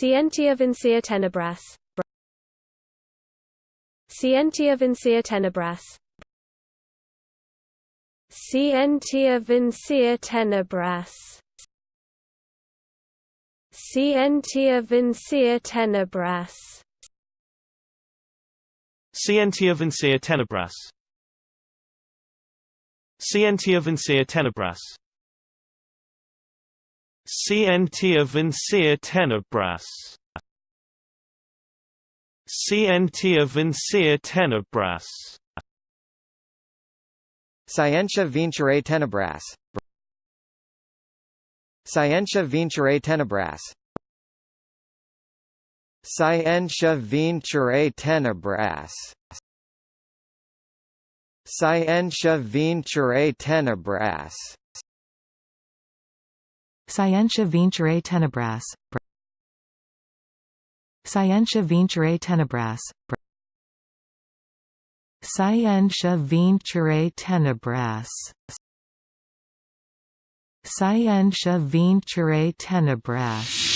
Scientia Vincere Tenebras. Scientia Vincere Tenebras. Scientia Vincere Tenebras. Scientia Vincere Tenebras. Scientia Vincere Tenebras. Scientia Vincere Tenebras. Scientia Vincere Tenebras. Scientia Vincere Tenebras. Scientia Vincere Tenebras. Scientia Vincere Tenebras. Scientia Vincere Tenebras. Scientia Vincere Tenebras. Scientia Vincere Tenebras. Scientia Vincere Tenebras. Scientia Vincere Tenebras. Scientia Vincere Tenebras.